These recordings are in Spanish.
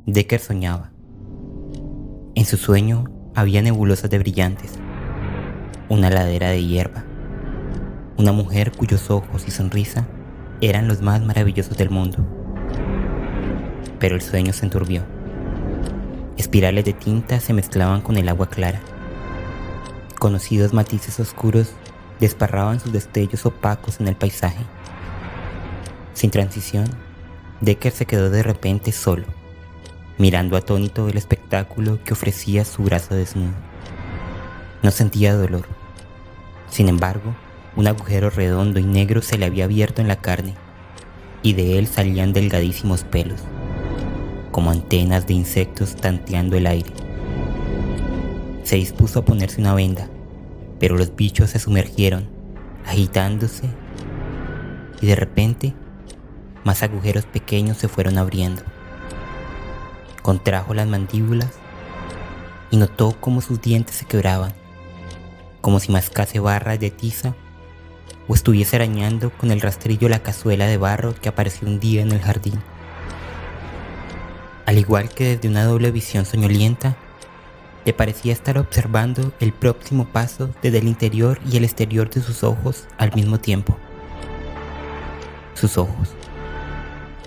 Decker soñaba. En su sueño había nebulosas de brillantes, una ladera de hierba, una mujer cuyos ojos y sonrisa eran los más maravillosos del mundo. Pero el sueño se enturbió. Espirales de tinta se mezclaban con el agua clara. Conocidos matices oscuros desparraban sus destellos opacos en el paisaje. Sin transición, Decker se quedó de repente solo, mirando atónito el espectáculo que ofrecía su brazo desnudo. No sentía dolor. Sin embargo, un agujero redondo y negro se le había abierto en la carne, y de él salían delgadísimos pelos, como antenas de insectos tanteando el aire. Se dispuso a ponerse una venda, pero los bichos se sumergieron, agitándose, y de repente, más agujeros pequeños se fueron abriendo. Contrajo las mandíbulas y notó cómo sus dientes se quebraban, como si mascase barras de tiza o estuviese arañando con el rastrillo la cazuela de barro que apareció un día en el jardín. Al igual que desde una doble visión soñolienta, le parecía estar observando el próximo paso desde el interior y el exterior de sus ojos al mismo tiempo. Sus ojos,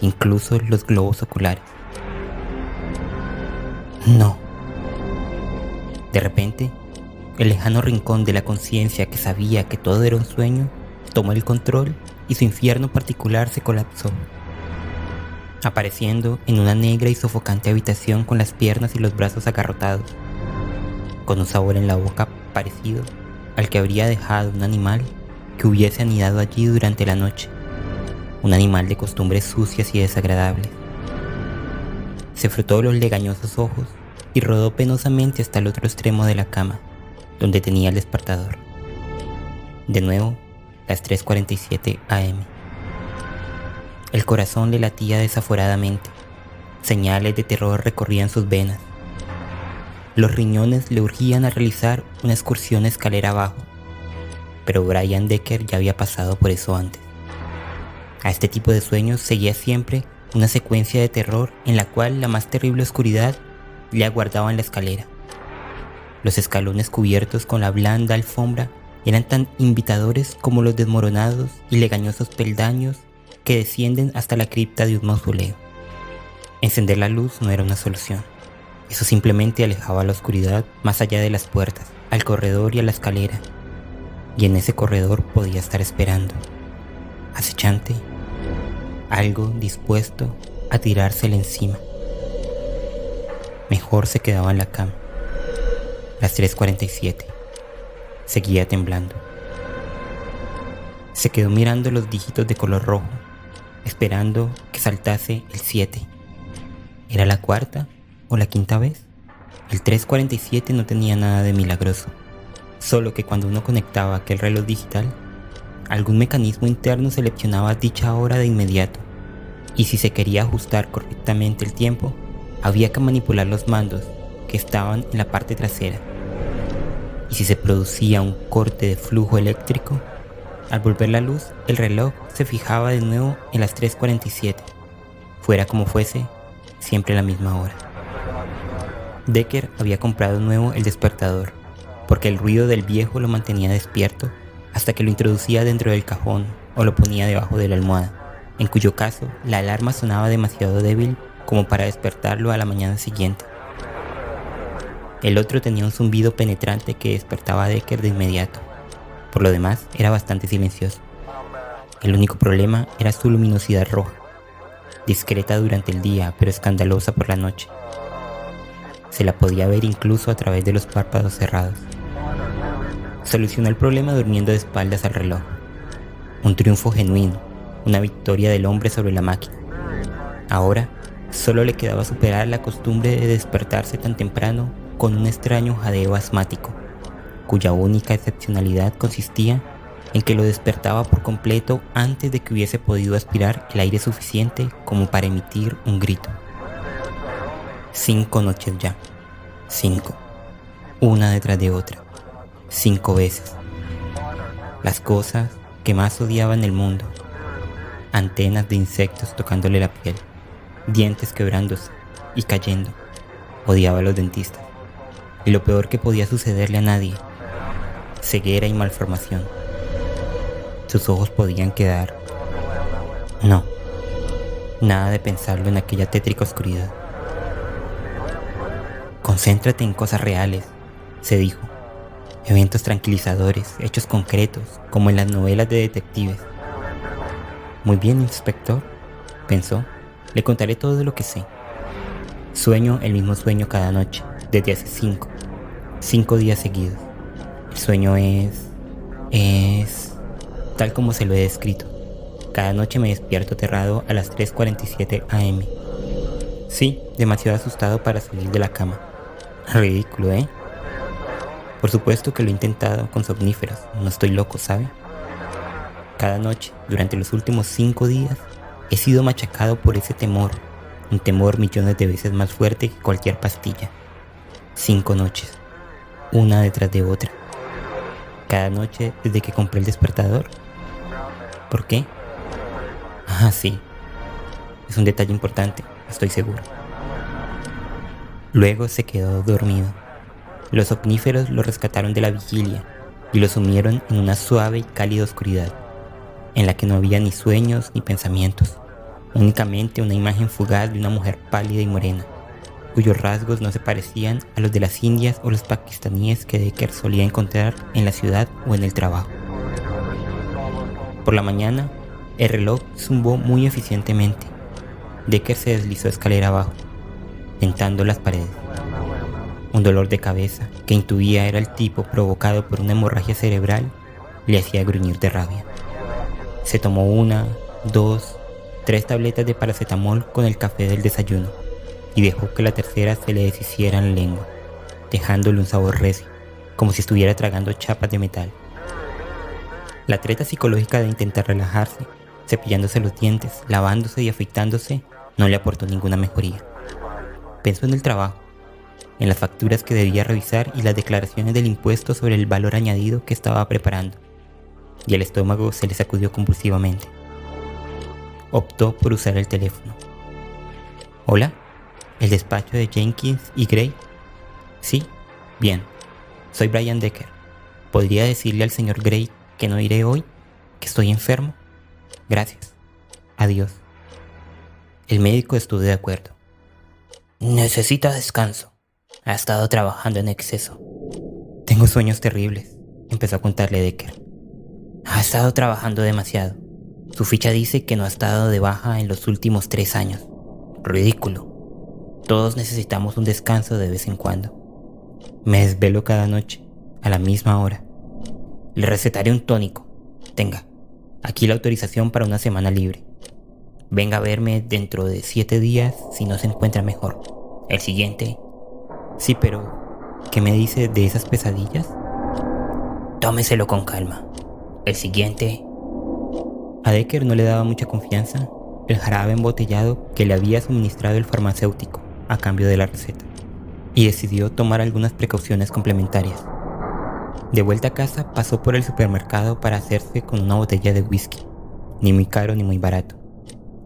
incluso los globos oculares. No. De repente, el lejano rincón de la conciencia que sabía que todo era un sueño, tomó el control y su infierno particular se colapsó, apareciendo en una negra y sofocante habitación con las piernas y los brazos agarrotados, con un sabor en la boca parecido al que habría dejado un animal que hubiese anidado allí durante la noche, un animal de costumbres sucias y desagradables. Se frotó los legañosos ojos y rodó penosamente hasta el otro extremo de la cama, donde tenía el despertador. De nuevo, las 3:47 am. El corazón le latía desaforadamente. Señales de terror recorrían sus venas. Los riñones le urgían a realizar una excursión escalera abajo, pero Brian Decker ya había pasado por eso antes. A este tipo de sueños seguía siempre una secuencia de terror en la cual la más terrible oscuridad le aguardaba en la escalera. Los escalones cubiertos con la blanda alfombra eran tan invitadores como los desmoronados y legañosos peldaños que descienden hasta la cripta de un mausoleo. Encender la luz no era una solución. Eso simplemente alejaba la oscuridad más allá de las puertas, al corredor y a la escalera. Y en ese corredor podía estar esperando, acechante, algo dispuesto a tirársele encima. Mejor se quedaba en la cama. Las 3:47. Seguía temblando. Se quedó mirando los dígitos de color rojo, esperando que saltase el 7. ¿Era la cuarta o la quinta vez? El 3:47 no tenía nada de milagroso, solo que cuando uno conectaba aquel reloj digital, algún mecanismo interno seleccionaba dicha hora de inmediato, y si se quería ajustar correctamente el tiempo, había que manipular los mandos que estaban en la parte trasera. Y si se producía un corte de flujo eléctrico, al volver la luz, el reloj se fijaba de nuevo en las 3:47. Fuera como fuese, siempre la misma hora. Decker había comprado nuevo el despertador, porque el ruido del viejo lo mantenía despierto hasta que lo introducía dentro del cajón o lo ponía debajo de la almohada, en cuyo caso la alarma sonaba demasiado débil como para despertarlo a la mañana siguiente. El otro tenía un zumbido penetrante que despertaba a Decker de inmediato. Por lo demás, era bastante silencioso. El único problema era su luminosidad roja, discreta durante el día, pero escandalosa por la noche. Se la podía ver incluso a través de los párpados cerrados. Solucionó el problema durmiendo de espaldas al reloj. Un triunfo genuino, una victoria del hombre sobre la máquina. Ahora, solo le quedaba superar la costumbre de despertarse tan temprano con un extraño jadeo asmático, cuya única excepcionalidad consistía en que lo despertaba por completo antes de que hubiese podido aspirar el aire suficiente como para emitir un grito. 5 noches ya. 5. Una detrás de otra. 5 veces. Las cosas que más odiaba en el mundo. Antenas de insectos tocándole la piel, dientes quebrándose y cayendo. Odiaba a los dentistas. Y lo peor que podía sucederle a nadie: ceguera y malformación. Sus ojos podían quedar... No, nada de pensarlo en aquella tétrica oscuridad. Concéntrate en cosas reales, se dijo. Eventos tranquilizadores, hechos concretos, como en las novelas de detectives. Muy bien, inspector, pensó. Le contaré todo lo que sé. Sueño el mismo sueño cada noche, desde hace 5 días seguidos. El sueño es tal como se lo he descrito. Cada noche me despierto aterrado a las 3:47 am. Sí, demasiado asustado para salir de la cama. Ridículo, ¿eh? Por supuesto que lo he intentado con somníferos, no estoy loco, ¿sabe? Cada noche, durante los últimos 5 días, he sido machacado por ese temor, un temor millones de veces más fuerte que cualquier pastilla. 5 noches, una detrás de otra. Cada noche desde que compré el despertador. ¿Por qué? Ah, sí. Es un detalle importante, estoy seguro. Luego se quedó dormido. Los somníferos lo rescataron de la vigilia y lo sumieron en una suave y cálida oscuridad, en la que no había ni sueños ni pensamientos, únicamente una imagen fugaz de una mujer pálida y morena, cuyos rasgos no se parecían a los de las indias o los pakistaníes que Decker solía encontrar en la ciudad o en el trabajo. Por la mañana, el reloj zumbó muy eficientemente. Decker se deslizó escalera abajo, tentando las paredes. Un dolor de cabeza, que intuía era el tipo provocado por una hemorragia cerebral, le hacía gruñir de rabia. Se tomó 1, 2, 3 tabletas de paracetamol con el café del desayuno y dejó que la tercera se le deshiciera en la lengua, dejándole un sabor recio, como si estuviera tragando chapas de metal. La treta psicológica de intentar relajarse, cepillándose los dientes, lavándose y afeitándose, no le aportó ninguna mejoría. Pensó en el trabajo, en las facturas que debía revisar y las declaraciones del impuesto sobre el valor añadido que estaba preparando, y el estómago se le sacudió convulsivamente. Optó por usar el teléfono. ¿Hola? ¿El despacho de Jenkins y Gray? Sí, bien. Soy Brian Decker. ¿Podría decirle al señor Gray que no iré hoy? ¿Que estoy enfermo? Gracias. Adiós. El médico estuvo de acuerdo. Necesita descanso. Ha estado trabajando en exceso. Tengo sueños terribles, empezó a contarle Decker. Ha estado trabajando demasiado. Su ficha dice que no ha estado de baja en los últimos 3 años. Ridículo. Todos necesitamos un descanso de vez en cuando. Me desvelo cada noche, a la misma hora. Le recetaré un tónico. Tenga, aquí la autorización para una semana libre. Venga a verme dentro de 7 días si no se encuentra mejor. El siguiente... Sí, pero ¿qué me dice de esas pesadillas? Tómeselo con calma. El siguiente... A Decker no le daba mucha confianza el jarabe embotellado que le había suministrado el farmacéutico a cambio de la receta, y decidió tomar algunas precauciones complementarias. De vuelta a casa, pasó por el supermercado para hacerse con una botella de whisky, ni muy caro ni muy barato.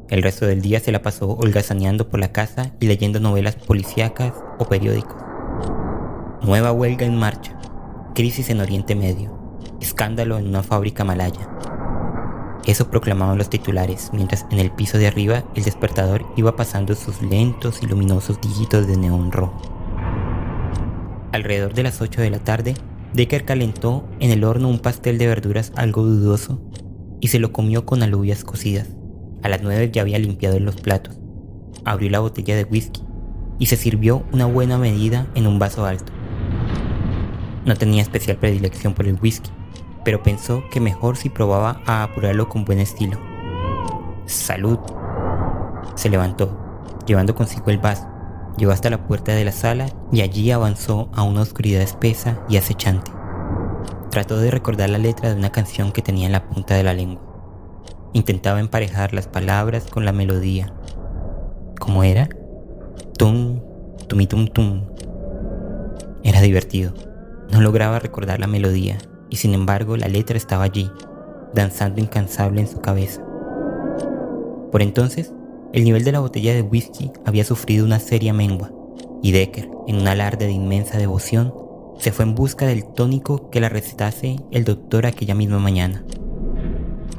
El resto del día se la pasó holgazaneando por la casa y leyendo novelas policíacas o periódicos. Nueva huelga en marcha, crisis en Oriente Medio, escándalo en una fábrica malaya. Eso proclamaban los titulares, mientras en el piso de arriba el despertador iba pasando sus lentos y luminosos dígitos de neón rojo. Alrededor de las 8 de la tarde, Decker calentó en el horno un pastel de verduras algo dudoso y se lo comió con alubias cocidas. A las 9 ya había limpiado los platos, abrió la botella de whisky y se sirvió una buena medida en un vaso alto. No tenía especial predilección por el whisky, pero pensó que mejor si probaba a apurarlo con buen estilo. ¡Salud! Se levantó, llevando consigo el vaso, llegó hasta la puerta de la sala y allí avanzó a una oscuridad espesa y acechante. Trató de recordar la letra de una canción que tenía en la punta de la lengua. Intentaba emparejar las palabras con la melodía. ¿Cómo era? Tum, tumitum tum. Era divertido. No lograba recordar la melodía, y sin embargo la letra estaba allí, danzando incansable en su cabeza. Por entonces, El nivel de la botella de whisky había sufrido una seria mengua, y Decker, en un alarde de inmensa devoción, se fue en busca del tónico que la recetase el doctor aquella misma mañana.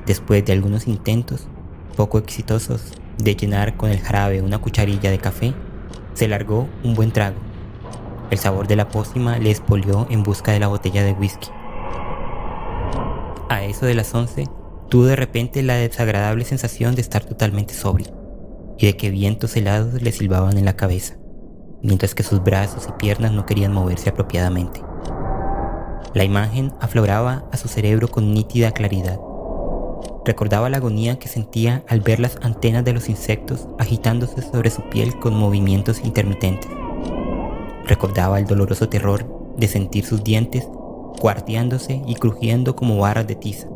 Después de algunos intentos, poco exitosos, de llenar con el jarabe una cucharilla de café, se largó un buen trago. El sabor de la pócima le expolió en busca de la botella de whisky. A eso de las 11, tuvo de repente la desagradable sensación de estar totalmente sobrio y de que vientos helados le silbaban en la cabeza, mientras que sus brazos y piernas no querían moverse apropiadamente. La imagen afloraba a su cerebro con nítida claridad. Recordaba la agonía que sentía al ver las antenas de los insectos agitándose sobre su piel con movimientos intermitentes. Recordaba el doloroso terror de sentir sus dientes cuarteándose y crujiendo como barras de tiza.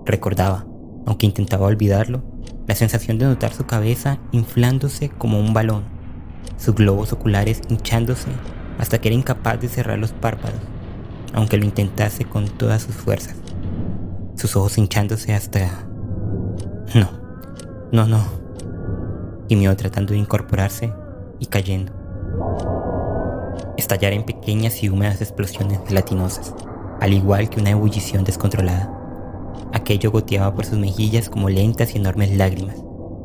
Recordaba, aunque intentaba olvidarlo, la sensación de notar su cabeza inflándose como un balón, sus globos oculares hinchándose hasta que era incapaz de cerrar los párpados, aunque lo intentase con todas sus fuerzas. Sus ojos hinchándose hasta... No. Gimió tratando de incorporarse y cayendo. Estallar en pequeñas y húmedas explosiones gelatinosas, al igual que una ebullición descontrolada. Aquello goteaba por sus mejillas como lentas y enormes lágrimas,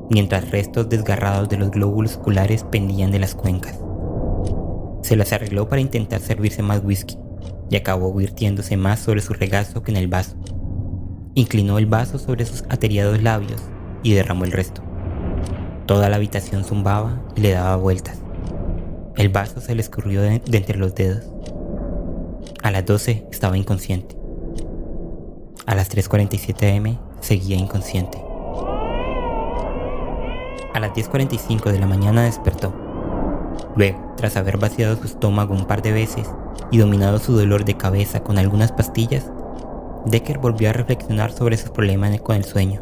mientras restos desgarrados de los glóbulos oculares pendían de las cuencas. Se las arregló para intentar servirse más whisky, y acabó virtiéndose más sobre su regazo que en el vaso. Inclinó el vaso sobre sus ateriados labios y derramó el resto. Toda la habitación zumbaba y le daba vueltas. El vaso se le escurrió de entre los dedos. A las 12 estaba inconsciente. A las 3:47 am seguía inconsciente. A las 10:45 de la mañana despertó. Luego, tras haber vaciado su estómago un par de veces y dominado su dolor de cabeza con algunas pastillas, Decker volvió a reflexionar sobre sus problemas con el sueño.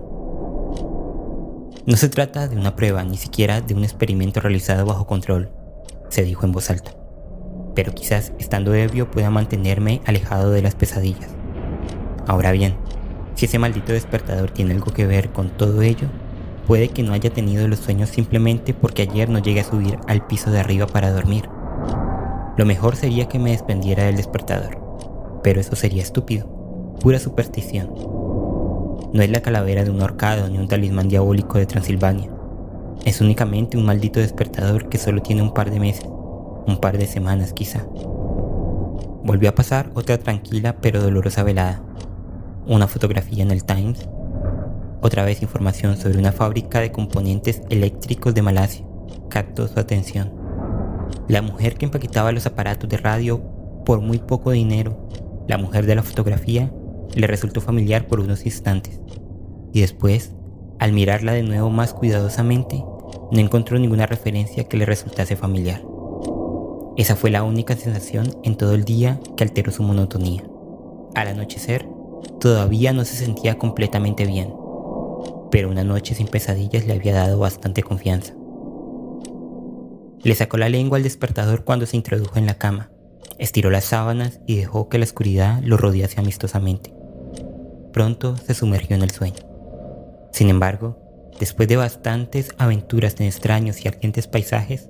No se trata de una prueba, ni siquiera de un experimento realizado bajo control, se dijo en voz alta. Pero quizás estando ebrio pueda mantenerme alejado de las pesadillas. Ahora bien, si ese maldito despertador tiene algo que ver con todo ello, puede que no haya tenido los sueños simplemente porque ayer no llegué a subir al piso de arriba para dormir. Lo mejor sería que me desprendiera del despertador, pero eso sería estúpido, pura superstición. No es la calavera de un ahorcado ni un talismán diabólico de Transilvania. Es únicamente un maldito despertador que solo tiene un par de meses, un par de semanas quizá. Volvió a pasar otra tranquila pero dolorosa velada. Una fotografía en el Times. Otra vez información sobre una fábrica de componentes eléctricos de Malasia captó su atención. La mujer que empaquetaba los aparatos de radio por muy poco dinero, la mujer de la fotografía, le resultó familiar por unos instantes. Y después, al mirarla de nuevo más cuidadosamente, no encontró ninguna referencia que le resultase familiar. Esa fue la única sensación en todo el día que alteró su monotonía. Al anochecer, todavía no se sentía completamente bien, pero una noche sin pesadillas le había dado bastante confianza. Le sacó la lengua al despertador cuando se introdujo en la cama, estiró las sábanas y dejó que la oscuridad lo rodease amistosamente. Pronto se sumergió en el sueño. Sin embargo, después de bastantes aventuras en extraños y ardientes paisajes,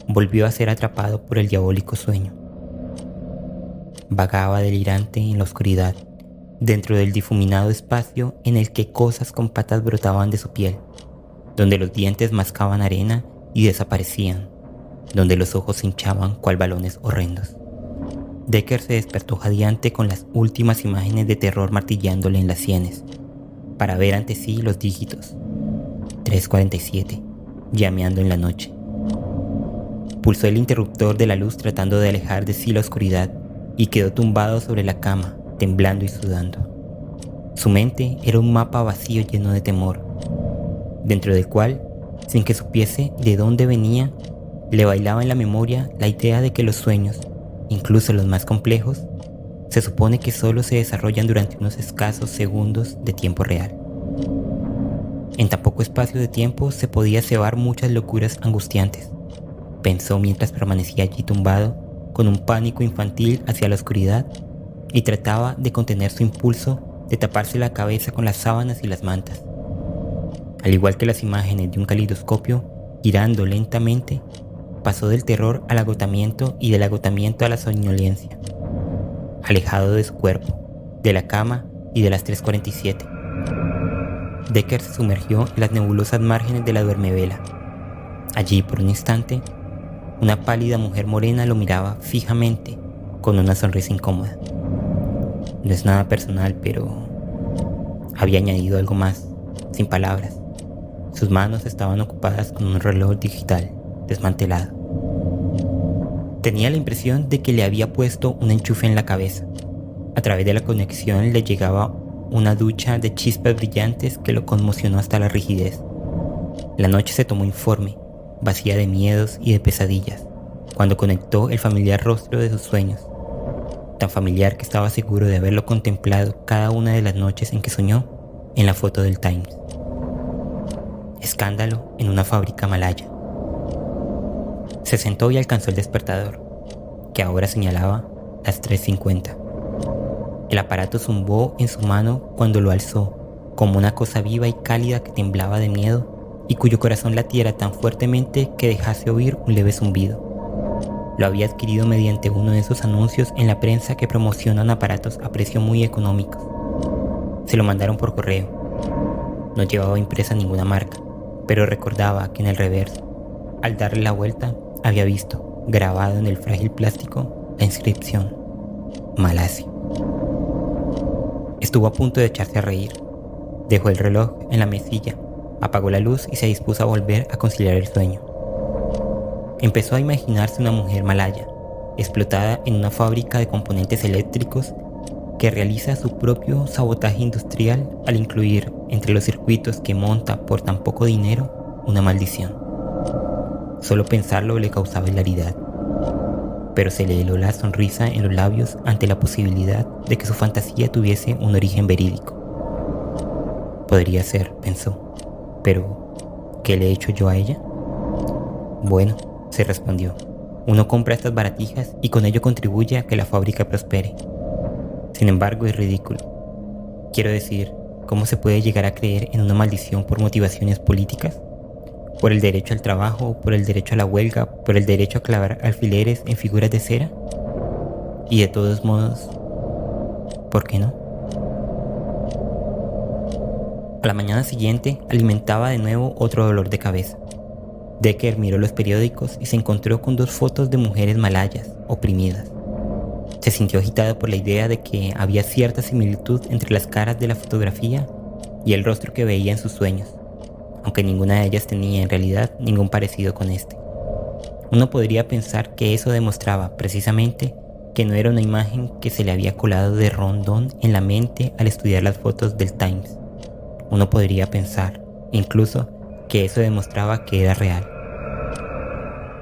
volvió a ser atrapado por el diabólico sueño. Vagaba delirante en la oscuridad, dentro del difuminado espacio en el que cosas con patas brotaban de su piel, donde los dientes mascaban arena y desaparecían, donde los ojos se hinchaban cual balones horrendos. Decker se despertó jadeante con las últimas imágenes de terror martillándole en las sienes, para ver ante sí los dígitos. 3:47, llameando en la noche. Pulsó el interruptor de la luz tratando de alejar de sí la oscuridad y quedó tumbado sobre la cama, temblando y sudando. Su mente era un mapa vacío lleno de temor, dentro del cual, sin que supiese de dónde venía, le bailaba en la memoria la idea de que los sueños, incluso los más complejos, se supone que solo se desarrollan durante unos escasos segundos de tiempo real. En tan poco espacio de tiempo se podía cebar muchas locuras angustiantes, pensó mientras permanecía allí tumbado, con un pánico infantil hacia la oscuridad, y trataba de contener su impulso de taparse la cabeza con las sábanas y las mantas. Al igual que las imágenes de un calidoscopio girando lentamente, pasó del terror al agotamiento y del agotamiento a la somnolencia, alejado de su cuerpo, de la cama y de las 3:47. Decker se sumergió en las nebulosas márgenes de la duermevela. Allí, por un instante, una pálida mujer morena lo miraba fijamente, con una sonrisa incómoda. No es nada personal, pero había añadido algo más, sin palabras. Sus manos estaban ocupadas con un reloj digital desmantelado. Tenía la impresión de que le había puesto un enchufe en la cabeza. A través de la conexión le llegaba una ducha de chispas brillantes que lo conmocionó hasta la rigidez. La noche se tomó informe, vacía de miedos y de pesadillas, cuando conectó el familiar rostro de sus sueños, tan familiar que estaba seguro de haberlo contemplado cada una de las noches en que soñó en la foto del Times. Escándalo en una fábrica malaya. Se sentó y alcanzó el despertador, que ahora señalaba las 3:50. El aparato zumbó en su mano cuando lo alzó, como una cosa viva y cálida que temblaba de miedo y cuyo corazón latiera tan fuertemente que dejase oír un leve zumbido. Lo había adquirido mediante uno de esos anuncios en la prensa que promocionan aparatos a precio muy económico. Se lo mandaron por correo. No llevaba impresa ninguna marca, pero recordaba que en el reverso, al darle la vuelta, había visto, grabado en el frágil plástico, la inscripción: Malasia. Estuvo a punto de echarse a reír. Dejó el reloj en la mesilla, apagó la luz y se dispuso a volver a conciliar el sueño. Empezó a imaginarse una mujer malaya, explotada en una fábrica de componentes eléctricos que realiza su propio sabotaje industrial al incluir entre los circuitos que monta por tan poco dinero una maldición. Solo pensarlo le causaba hilaridad, pero se le heló la sonrisa en los labios ante la posibilidad de que su fantasía tuviese un origen verídico. Podría ser, pensó, pero ¿qué le he hecho yo a ella? Bueno, se respondió, uno compra estas baratijas y con ello contribuye a que la fábrica prospere. Sin embargo, es ridículo. Quiero decir, ¿cómo se puede llegar a creer en una maldición por motivaciones políticas? ¿Por el derecho al trabajo, por el derecho a la huelga, por el derecho a clavar alfileres en figuras de cera? Y de todos modos, ¿por qué no? A la mañana siguiente alimentaba de nuevo otro dolor de cabeza. Decker miró los periódicos y se encontró con 2 fotos de mujeres malayas, oprimidas. Se sintió agitado por la idea de que había cierta similitud entre las caras de la fotografía y el rostro que veía en sus sueños, aunque ninguna de ellas tenía en realidad ningún parecido con este. Uno podría pensar que eso demostraba precisamente que no era una imagen que se le había colado de rondón en la mente al estudiar las fotos del Times. Uno podría pensar, incluso, que eso demostraba que era real.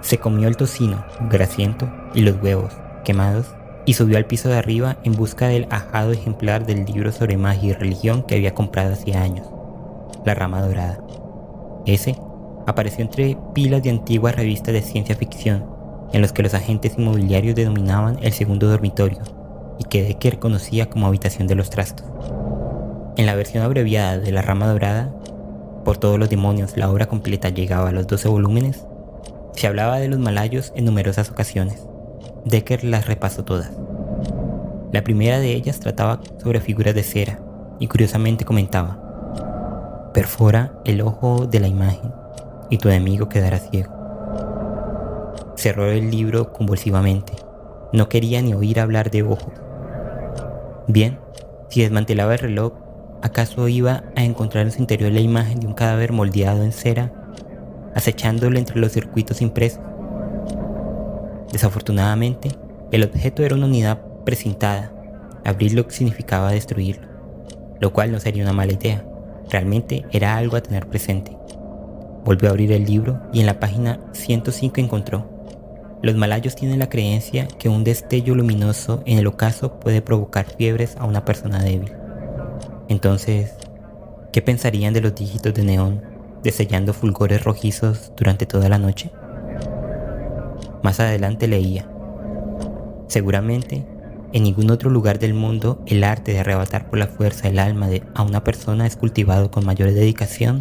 Se comió el tocino grasiento y los huevos quemados y subió al piso de arriba en busca del ajado ejemplar del libro sobre magia y religión que había comprado hacía años, La Rama Dorada. Ese apareció entre pilas de antiguas revistas de ciencia ficción en los que los agentes inmobiliarios denominaban el segundo dormitorio y que Decker conocía como habitación de los trastos. En la versión abreviada de La Rama Dorada, por todos los demonios, la obra completa llegaba a los 12 volúmenes, se hablaba de los malayos en numerosas ocasiones. Decker las repasó todas. La primera de ellas trataba sobre figuras de cera y curiosamente comentaba: perfora el ojo de la imagen y tu enemigo quedará ciego. Cerró el libro convulsivamente. No quería ni oír hablar de ojos. Bien, si desmantelaba el reloj, ¿acaso iba a encontrar en su interior la imagen de un cadáver moldeado en cera, acechándolo entre los circuitos impresos? Desafortunadamente, el objeto era una unidad precintada. Abrirlo significaba destruirlo, lo cual no sería una mala idea. Realmente era algo a tener presente. Volvió a abrir el libro y en la página 105 encontró: los malayos tienen la creencia que un destello luminoso en el ocaso puede provocar fiebres a una persona débil. Entonces, ¿qué pensarían de los dígitos de neón destellando fulgores rojizos durante toda la noche? Más adelante leía: seguramente, en ningún otro lugar del mundo el arte de arrebatar por la fuerza el alma a una persona es cultivado con mayor dedicación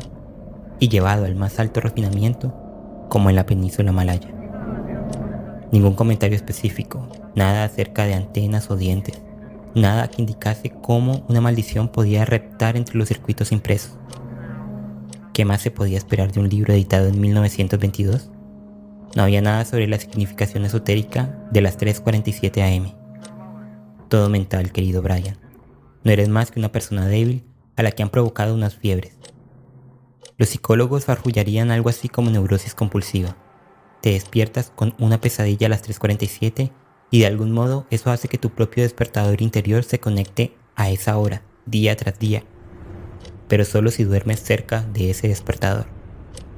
y llevado al más alto refinamiento, como en la península malaya. Ningún comentario específico, nada acerca de antenas o dientes, nada que indicase cómo una maldición podía reptar entre los circuitos impresos. ¿Qué más se podía esperar de un libro editado en 1922? No había nada sobre la significación esotérica de las 3:47 AM. Todo mental, querido Brian. No eres más que una persona débil a la que han provocado unas fiebres. Los psicólogos farfullarían algo así como neurosis compulsiva. Te despiertas con una pesadilla a las 3:47 y de algún modo eso hace que tu propio despertador interior se conecte a esa hora, día tras día. Pero solo si duermes cerca de ese despertador,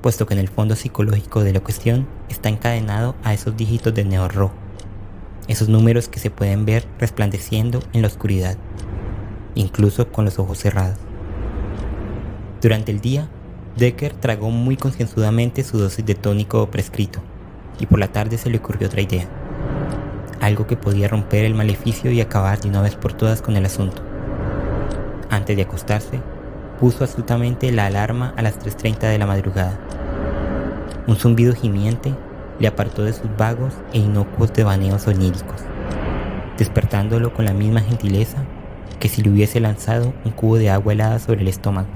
puesto que en el fondo psicológico de la cuestión está encadenado a esos dígitos de neón rojo, esos números que se pueden ver resplandeciendo en la oscuridad, incluso con los ojos cerrados. Durante el día, Decker tragó muy concienzudamente su dosis de tónico prescrito, y por la tarde se le ocurrió otra idea, algo que podía romper el maleficio y acabar de una vez por todas con el asunto. Antes de acostarse, puso astutamente la alarma a las 3:30 de la madrugada. Un zumbido gimiente le apartó de sus vagos e inocuos devaneos oníricos, despertándolo con la misma gentileza que si le hubiese lanzado un cubo de agua helada sobre el estómago.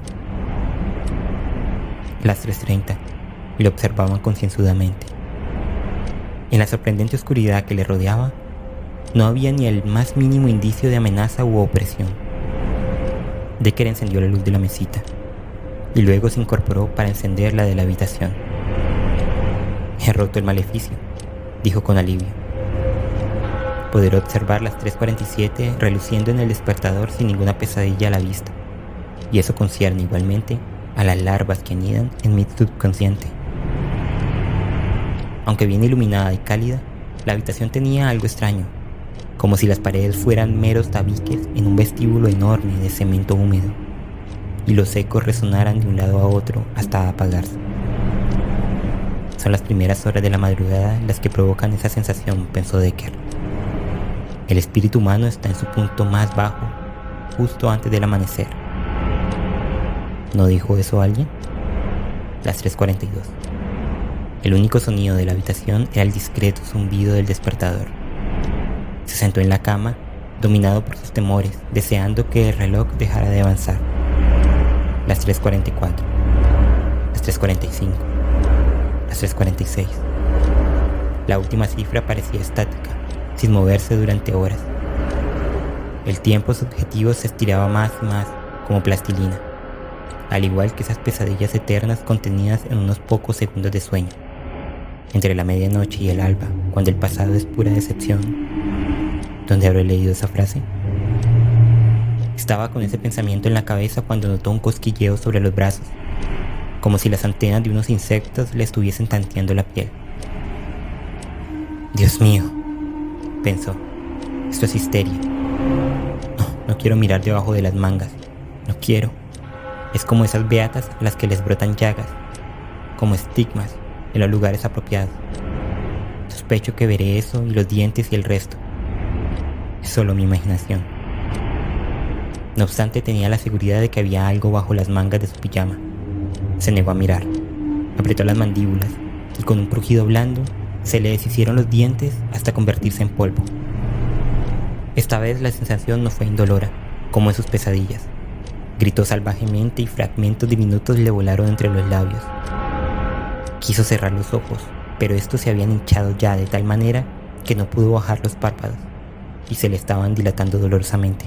Las 3:30, y lo observaban concienzudamente. En la sorprendente oscuridad que le rodeaba, no había ni el más mínimo indicio de amenaza u opresión. Decker encendió la luz de la mesita, y luego se incorporó para encender la de la habitación. «He roto el maleficio», dijo con alivio. Poder observar las 3:47 reluciendo en el despertador sin ninguna pesadilla a la vista, y eso concierne igualmente a las larvas que anidan en mi subconsciente. Aunque bien iluminada y cálida, la habitación tenía algo extraño, como si las paredes fueran meros tabiques en un vestíbulo enorme de cemento húmedo, y los ecos resonaran de un lado a otro hasta apagarse. Son las primeras horas de la madrugada las que provocan esa sensación, pensó Decker. El espíritu humano está en su punto más bajo, justo antes del amanecer. ¿No dijo eso alguien? Las 3:42. El único sonido de la habitación era el discreto zumbido del despertador. Se sentó en la cama, dominado por sus temores, deseando que el reloj dejara de avanzar. Las 3:44. Las 3:45. Las 3:46. La última cifra parecía estática, sin moverse durante horas. El tiempo subjetivo se estiraba más y más, como plastilina, al igual que esas pesadillas eternas contenidas en unos pocos segundos de sueño, entre la medianoche y el alba, cuando el pasado es pura decepción. ¿Dónde habré leído esa frase? Estaba con ese pensamiento en la cabeza cuando notó un cosquilleo sobre los brazos, como si las antenas de unos insectos le estuviesen tanteando la piel. «Dios mío», pensó, «esto es histeria. No quiero mirar debajo de las mangas, no quiero. Es como esas beatas a las que les brotan llagas, como estigmas en los lugares apropiados. Sospecho que veré eso y los dientes y el resto. Es solo mi imaginación». No obstante, tenía la seguridad de que había algo bajo las mangas de su pijama. Se negó a mirar, apretó las mandíbulas y con un crujido blando se le deshicieron los dientes hasta convertirse en polvo. Esta vez la sensación no fue indolora, como en sus pesadillas. Gritó salvajemente y fragmentos diminutos le volaron entre los labios. Quiso cerrar los ojos, pero estos se habían hinchado ya de tal manera que no pudo bajar los párpados y se le estaban dilatando dolorosamente.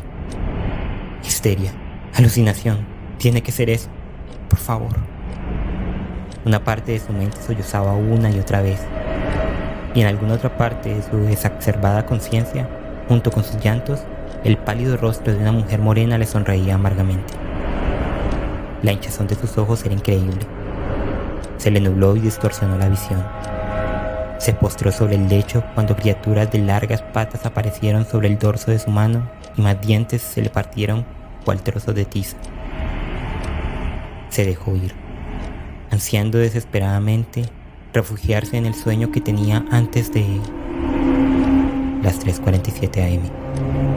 Histeria, alucinación, tiene que ser eso, por favor. Una parte de su mente sollozaba una y otra vez, y en alguna otra parte de su exacerbada conciencia, junto con sus llantos, el pálido rostro de una mujer morena le sonreía amargamente. La hinchazón de sus ojos era increíble. Se le nubló y distorsionó la visión. Se postró sobre el lecho cuando criaturas de largas patas aparecieron sobre el dorso de su mano y más dientes se le partieron cual trozos de tiza. Se dejó ir, ansiando desesperadamente refugiarse en el sueño que tenía antes de las 3:47 AM.